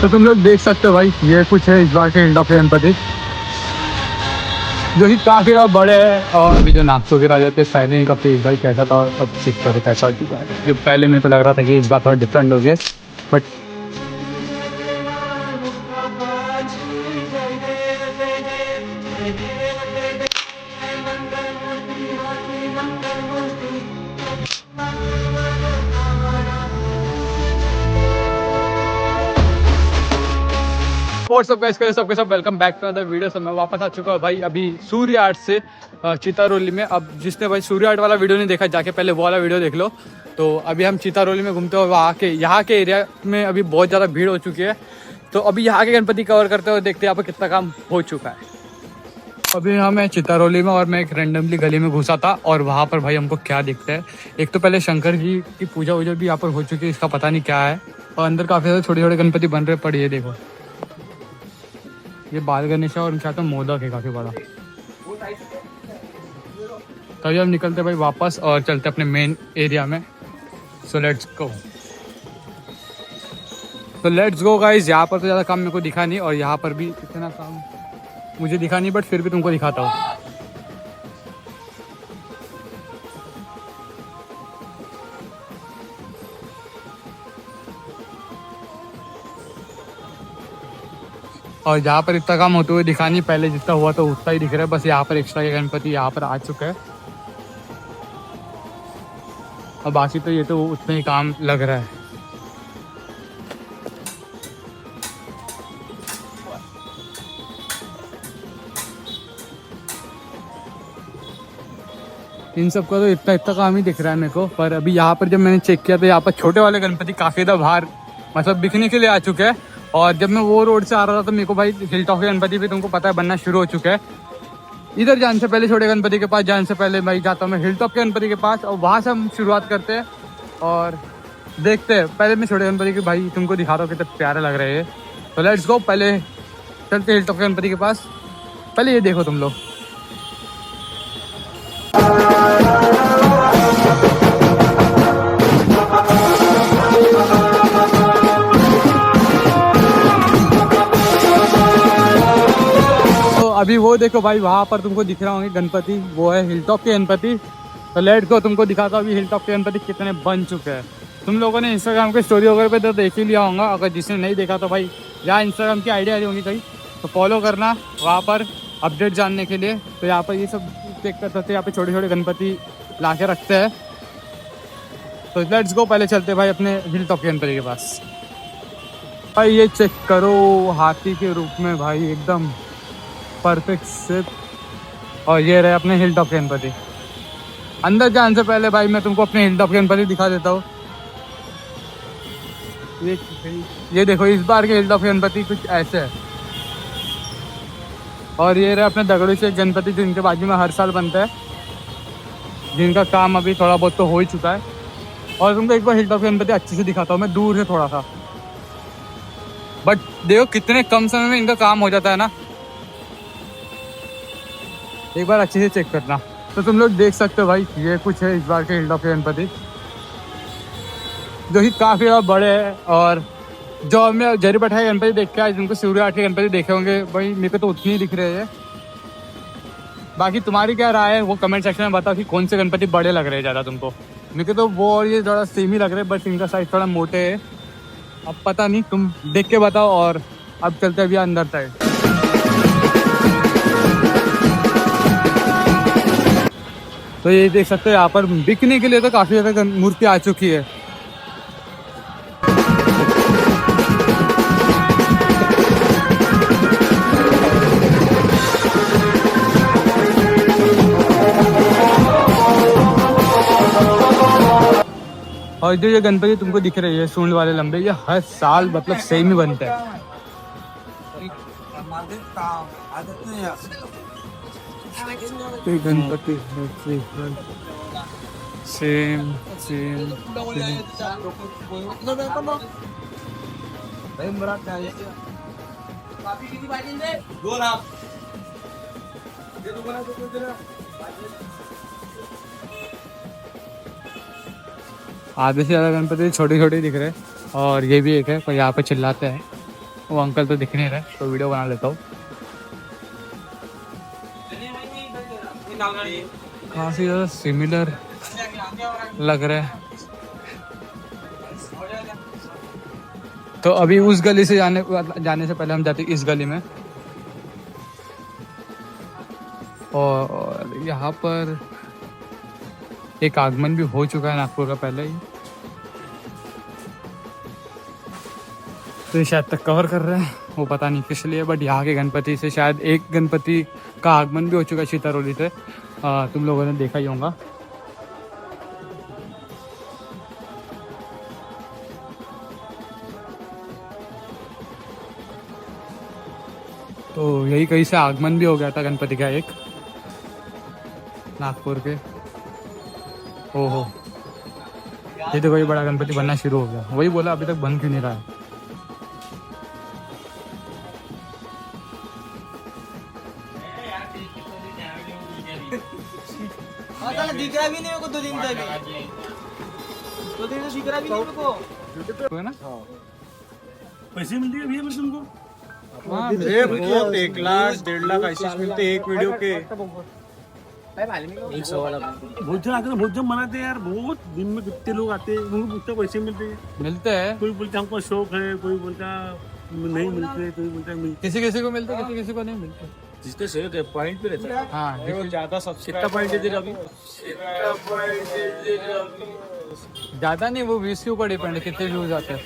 तो तुम लोग देख सकते हो भाई, ये कुछ है इस बार के इंडो गणपति जो कि काफी ज्यादा बड़े हैं। और अभी जो नागसो के राजा थे पहले इनका फेस भाई कैसा था और अब सिख कर कैसा हो चुका है। जो पहले मेरे को लग रहा था कि इस बार थोड़ा डिफरेंट हो गया, बट व्हाट्सअप गाइस, कैसे सबके सब welcome back to other video. सब मैं वापस आ चुका हूँ भाई अभी सूर्य आर्ट से चितारोली में। अब जिसने भाई सूर्य आर्ट वाला वीडियो नहीं देखा जाके पहले वो वाला वीडियो देख लो। तो अभी हम चितारोली में घूमते हुए यहाँ के एरिया में अभी बहुत ज़्यादा भीड़ हो चुकी है। तो अभी यहाँ के गणपति कवर करते हुए देखते हैं यहाँ पर कितना काम हो चुका है। अभी यहाँ मैं चितारोली में और मैं एक रैंडमली गली में घुसा था और वहाँ पर भाई हमको क्या दिखता है। एक तो पहले शंकर जी की पूजा वूजा भी यहाँ पर हो चुकी है, इसका पता नहीं क्या है। और अंदर काफ़ी सारे छोटे छोटे गणपति बन रहे पड़े, ये देखो ये बाल गणेश है और उनके हाथ में मोदक है काफी बड़ा। तभी हम निकलते भाई वापस और चलते अपने मेन एरिया में। So let's go guys. यहाँ पर तो ज़्यादा काम मेरे को दिखा नहीं और यहाँ पर भी इतना काम मुझे दिखा नहीं, बट फिर भी तुमको दिखाता हूँ। और यहाँ पर इतना काम होते हुए दिखा नहीं, पहले जितना हुआ तो उतना ही दिख रहा है। बस यहाँ पर एक्स्ट्रा के गणपति यहाँ पर आ चुका है और बाकी तो ये तो उतना ही काम लग रहा है। इन सब का तो इतना इतना काम ही दिख रहा है मेरे को। पर अभी यहाँ पर जब मैंने चेक किया तो यहाँ पर छोटे वाले गणपति काफ़ी ज़्यादा बाहर मतलब बिकने के लिए आ चुके हैं। और जब मैं वो रोड से आ रहा था तो मेरे को भाई हिल टॉप के गणपति भी तुमको पता है बनना शुरू हो चुका है। इधर जाने से पहले छोटे गणपति के पास जाने से पहले भाई जाता हूँ मैं हिल टॉप के गणपति के पास और वहाँ से हम शुरुआत करते हैं और देखते हैं। पहले मैं छोटे गणपति के भाई तुमको दिखा रहा हूँ कितने प्यारे लग रहे हैं। तो लेट्स गो, पहले चलते हिल टॉप के गणपति के पास। पहले ये देखो तुम लोग, अभी वो देखो भाई वहाँ पर तुमको दिख रहा होंगे गणपति, वो है हिल टॉप के गणपति। तो लेट्स गो, तुमको दिखाता हूँ अभी हिल टॉप के गणपति कितने बन चुके हैं। तुम लोगों ने इंस्टाग्राम के स्टोरी वगैरह पे तो देख ही लिया होगा। अगर जिसने नहीं देखा तो भाई यहाँ इंस्टाग्राम की आईडी आ रही होंगी कहीं, तो फॉलो करना वहाँ पर अपडेट जानने के लिए। तो यहाँ पर ये सब चेक कर सकते हैं, यहाँ पे छोटे छोटे गणपति ला के रखते हैं। तो लेट्स गो, पहले चलते भाई अपने हिल टॉप के गणपति के पास। भाई ये चेक करो, हाथी के रूप में भाई एकदम परफेक्ट शेप। और ये रहे अपने हिल टॉप के गणपति। अंदर जाने से पहले भाई मैं तुमको अपने हिल टॉप के गणपति दिखा देता हूँ। ये देखो इस बार के हिल टॉप के गणपति कुछ ऐसे है। और ये रहे अपने दगड़ू से गणपति जो इनके बाजू में हर साल बनता है, जिनका काम अभी थोड़ा बहुत तो हो ही चुका है। और तुमको एक बार हिल टॉप के गणपति अच्छे से दिखाता हूँ मैं दूर से थोड़ा सा। बट देखो कितने कम समय में इनका काम हो जाता है ना, एक बार अच्छे से चेक करना। तो तुम लोग देख सकते हो भाई ये कुछ है इस बार के हिल टॉप के गणपति जो कि काफ़ी ज़्यादा बड़े हैं। और जो हमने जरी बैठाए गणपति देख के आज जिनको सूर्य आर्ट के गणपति देखे होंगे भाई, मेरे को तो उतनी ही दिख रहे हैं। बाकी तुम्हारी क्या राय है वो कमेंट सेक्शन में बताओ कि कौन से गणपति बड़े लग रहे हैं ज़्यादा तुमको। मेरे को तो वो और ये थोड़ा सेम ही लग रहे हैं, बट इनका साइज थोड़ा मोटे है। अब पता नहीं, तुम देख के बताओ। और अब चलते हैं अभी अंदर साइड। तो ये देख सकते हो यहाँ पर बिकने के लिए तो काफ़ी ज़्यादा मूर्ति आ चुकी है। और जो ये गणपति तुमको दिख रही है सूंड वाले लंबे, ये हर साल मतलब सेम ही बनते हैं। गणपति सेम सेम आधे से ज़्यादा गणपति छोटे छोटे दिख रहे हैं। और ये भी एक है पर यहाँ पे चिल्लाते हैं। वो अंकल तो दिख नहीं रहा तो वीडियो बना लेता हूँ। काफ़ी ज़्यादा सिमिलर लग रहा है। तो अभी उस गली से जाने से पहले हम जाते इस गली में, और यहाँ पर एक आगमन भी हो चुका है नागपुर का पहले ही, तो ये शायद तक कवर कर रहे हैं, वो पता नहीं किस लिए, बट यहाँ के गणपति से शायद एक गणपति का आगमन भी हो चुका है सीतारोली से, तुम लोगों ने देखा ही होगा। तो यही कहीं से आगमन भी हो गया था गणपति का एक नागपुर के। ओहो, ये तो कोई बड़ा गणपति बनना शुरू हो गया, वही बोला अभी तक बन क्यों नहीं रहा है। दिख रहा भी नहीं मेरे को 2 दिन तक, 2 दिन से दिख रहा भी नहीं मेरे को है ना। पैसे मिलते हैं भैया फिर तुमको? हाँ, 1 लाख 1.5 लाख ऐसे मिलते एक वीडियो के। बहुत जन आते हैं, बहुत जन बनाते हैं यार, बहुत दिन में कितने लोग आते हैं, उनको पूछते पैसे मिलते हैं। कोई बोलता हमको शौक है, कोई बोलता नहीं मिलते, कोई बोलता मिलते। किसी किसी को मिलते, किसी किसी को नहीं मिलते। जिसके शौक है पॉइंट पे रहता है। हाँ, ज्यादा कितना पॉइंट दे रहा अभी? ज़्यादा नहीं, वो व्यूज के ऊपर डिपेंड है कितने व्यूज आते हैं।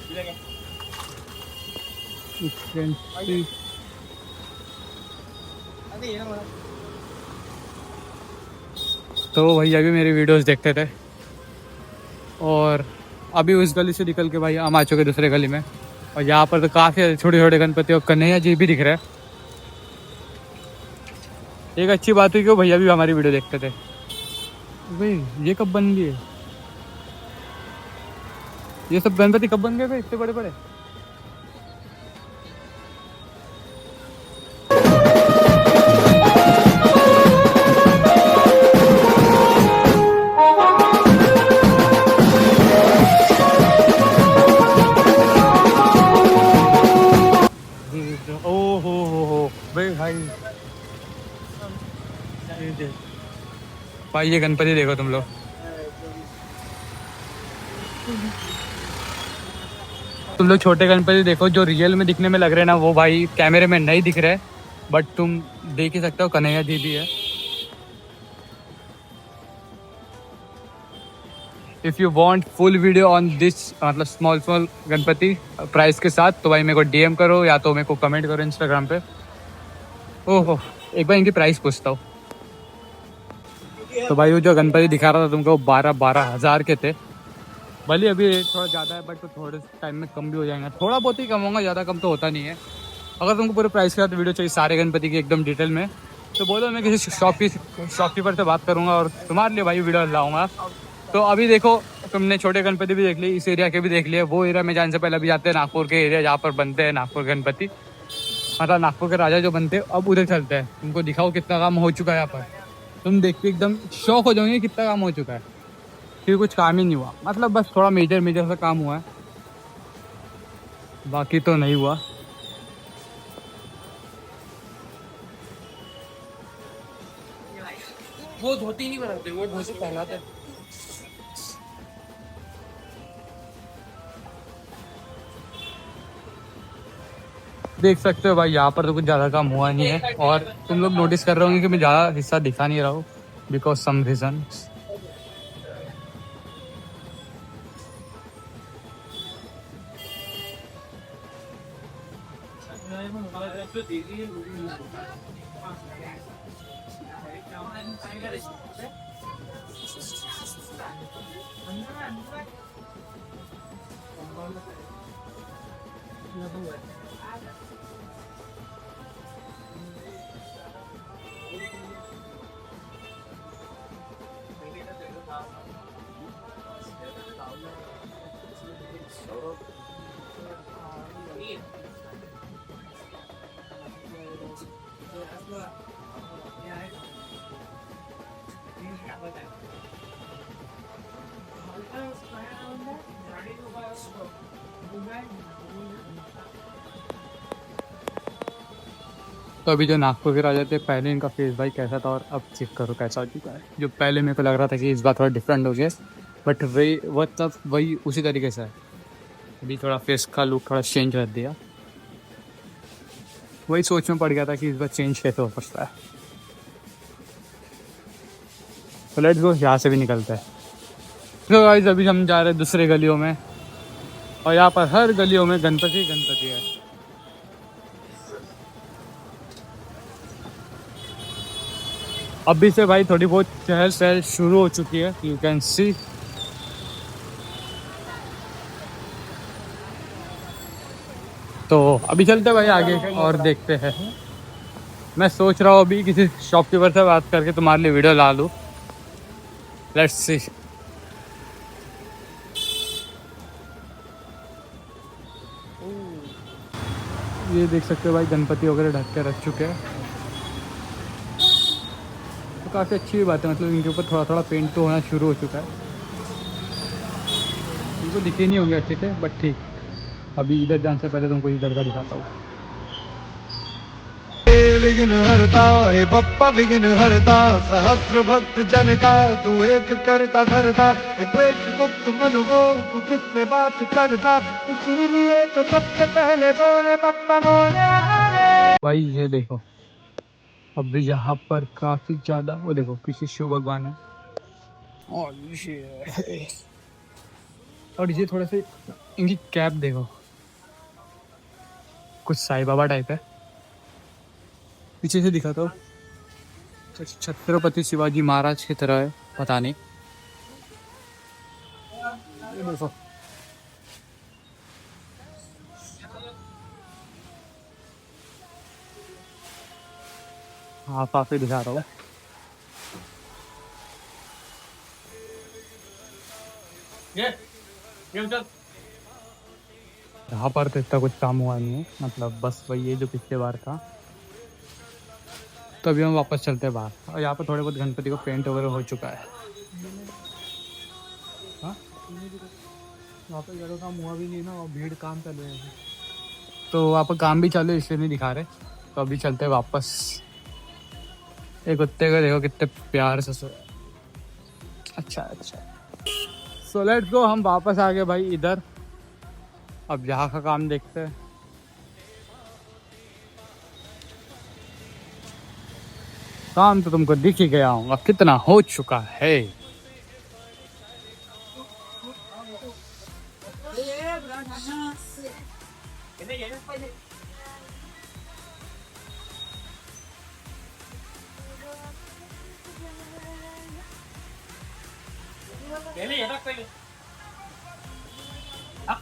तो भैया भी मेरी वीडियोस देखते थे, और अभी उस गली से निकल के भाई हम आ चुके दूसरे गली में, और यहाँ पर तो काफ़ी छोटे छोटे गणपति और कन्हैया जी भी दिख रहे हैं। एक अच्छी बात हुई कि वो भैया भी हमारी वीडियो देखते थे। भाई ये कब बन गए, ये सब गणपति कब बन गए भाई इतने बड़े बड़े? भाई ये गणपति देखो तुम लोग, छोटे गणपति देखो जो रियल में दिखने में लग रहे हैं ना, वो भाई कैमरे में नहीं दिख रहे, बट तुम देख ही सकते हो कन्हैया जी भी है। If you want full video on this मतलब स्मॉल गणपति प्राइस के साथ, तो भाई मेरे को डीएम करो या तो मेरे को कमेंट करो इंस्टाग्राम पे। ओहो, एक बार इनकी प्राइस पूछता हूँ। तो भाई वो जो गणपति दिखा रहा था तुमको 12 हज़ार के थे। भले अभी थोड़ा ज़्यादा है, बट तो थोड़े टाइम में कम भी हो जाएगा, थोड़ा बहुत ही कम होगा, ज़्यादा कम तो होता नहीं है। अगर तुमको पूरे प्राइस के साथ वीडियो चाहिए सारे गणपति की एकदम डिटेल में, तो बोलो, मैं किसी शॉपकीपर से बात करूँगा और तुम्हारे लिए भाई वीडियो लाऊंगा। तो अभी देखो, तुमने छोटे गणपति भी देख लिए, इस एरिया के भी देख लिए, वो एरिया में जाने से पहले अभी जाते हैं नागपुर के एरिया जहाँ पर बनते हैं नागपुर गणपति, मतलब नागपुर के राजा जो बनते हैं। अब उधर चलते हैं, तुमको दिखाओ कितना काम हो चुका है यहाँ पर। तुम देख के एकदम शौक हो जाओगे कितना काम हो चुका है, क्योंकि कुछ काम ही नहीं हुआ, मतलब बस थोड़ा मेजर सा काम हुआ है, बाकी तो नहीं हुआ। वो धोती नहीं बनाते, वो धोती पहनाते। देख सकते हो भाई यहाँ पर तो कुछ ज़्यादा काम हुआ नहीं है, और तुम लोग नोटिस कर रहे होंगे कि मैं ज़्यादा हिस्सा दिखा नहीं रहा हूँ बिकॉज सम रीज़न। तो अभी जो नागपुर के राजा थे पहले इनका फेस भाई कैसा था और अब चेक करो कैसा हो चुका है। जो पहले मेरे को लग रहा था कि इस बार थोड़ा डिफरेंट हो गया, बट वही वो तब वही उसी तरीके से है। अभी थोड़ा फेस का लुक थोड़ा चेंज कर दिया। वही सोच में पड़ गया था कि इस बार चेंज कैसे हो सकता है। तो लेट्स गो, यहाँ से भी निकलता है। तो गाइस अभी हम जा रहे हैं दूसरे गलियों में, और यहाँ पर हर गलियों में गणपति गणपति है। अभी से भाई थोड़ी बहुत चहल पहल शुरू हो चुकी है, यू कैन सी। तो अभी चलते हैं भाई आगे और देखते हैं। मैं सोच रहा हूँ अभी किसी शॉपकीपर से बात करके तुम्हारे लिए वीडियो ला लूँ। Let's see. ये देख सकते हो भाई गणपति वगैरह ढक के रख चुके हैं, तो काफ़ी अच्छी बात है। मतलब इनके ऊपर थोड़ा थोड़ा पेंट तो होना शुरू हो चुका है। इनको दिखे नहीं होंगे अच्छे से, बट ठीक। अभी इधर जाने से पहले तुमको इधर का दिखाता हूँ। विघ्न हरता हे बप्पा विघ्न हरता, सहस्र भक्त जन का तू एक करता धरता, द्वेष गुप्त मनु को तू किससे बात करता, इसीलिए तो सबसे पहले बोले बप्पा बोले। भाई ये देखो, अब यहाँ पर काफी ज्यादा वो देखो पीछे शिव भगवान है, और ये थोड़ा से इनकी कैप देखो, कुछ साईं बाबा टाइप है। पीछे से दिखाता हूँ, छत्रपति शिवाजी महाराज की तरह है, पता नहीं। ये देखो, हाँ काफी दिखा रहा हूँ। यहाँ पर तो इतना कुछ काम हुआ नहीं है, मतलब बस वही है जो पिछले बार था। तो अभी हम वापस चलते हैं बाहर, और यहाँ पर थोड़े बहुत गणपति को पेंट वगैरह हो चुका है। हाँ वहाँ पर ज़्यादा काम हुआ भी नहीं ना, और भीड़ काम चालू है, तो वहाँ पर काम भी चालू है इसलिए नहीं दिखा रहे। तो अभी चलते हैं वापस। एक कुत्ते को देखो कितने प्यार से सोया। अच्छा अच्छा, सो लेट्स गो, हम वापस आ गए भाई इधर। अब यहाँ का काम देखते हैं। काम तो तुमको दिख ही गया होगा कितना हो चुका है।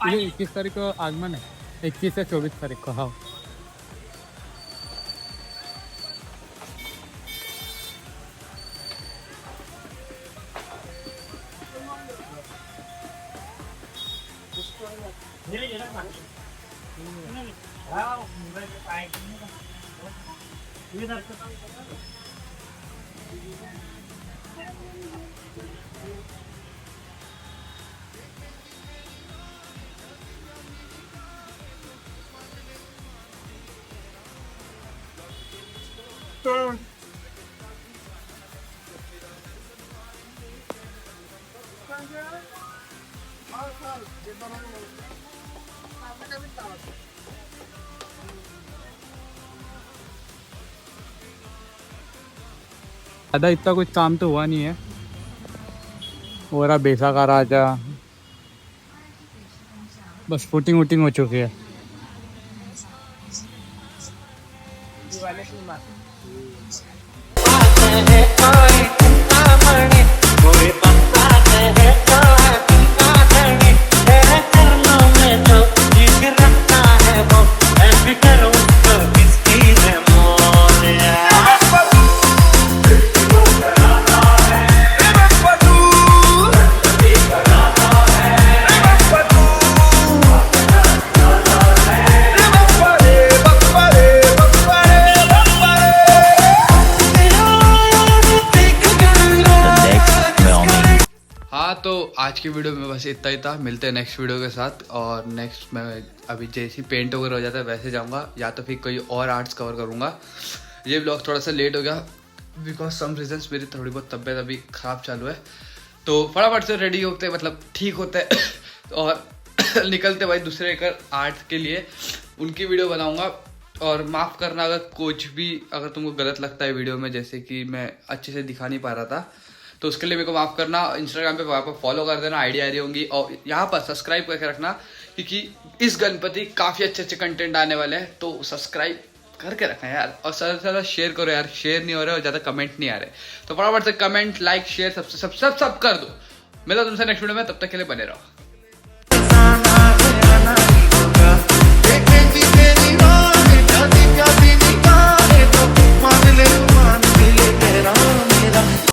ये 21 तारीख को आगमन है, 21 से 24 तारीख को। हाँ ज़्यादा इतना कुछ काम तो हुआ नहीं है। हो रहा बेसा का राजा, बस फुटिंग वुटिंग हो चुकी है। आज की वीडियो में बस इतना ही था। मिलते हैं नेक्स्ट वीडियो के साथ। और नेक्स्ट मैं अभी जैसे पेंट वगैरह हो जाता है वैसे जाऊँगा, या तो फिर कोई और आर्ट्स कवर करूँगा। ये व्लॉग थोड़ा सा लेट हो गया बिकॉज सम रीजंस, मेरी थोड़ी बहुत तबीयत अभी ख़राब चालू है, तो फटाफट से रेडी होते मतलब ठीक होते हैं और निकलते भाई दूसरे एक आर्ट के लिए, उनकी वीडियो बनाऊँगा। और माफ़ करना अगर कुछ भी अगर तुमको गलत लगता है वीडियो में, जैसे कि मैं अच्छे से दिखा नहीं पा रहा था, तो उसके लिए मेरे को माफ़ करना। इंस्टाग्राम पे वहाँ पर फॉलो कर देना, आईडी आ रही होंगी, और यहाँ पर सब्सक्राइब करके रखना क्योंकि इस गणपति काफ़ी अच्छे अच्छे कंटेंट आने वाले हैं, तो सब्सक्राइब करके रखना यार। और ज़्यादा से ज़्यादा शेयर करो यार, शेयर नहीं हो रहे और ज़्यादा कमेंट नहीं आ रहे, तो फटाफट से कमेंट लाइक शेयर सब कर दो। मिलता तुमसे नेक्स्ट वीडियो में, तब तक के लिए बने रहो।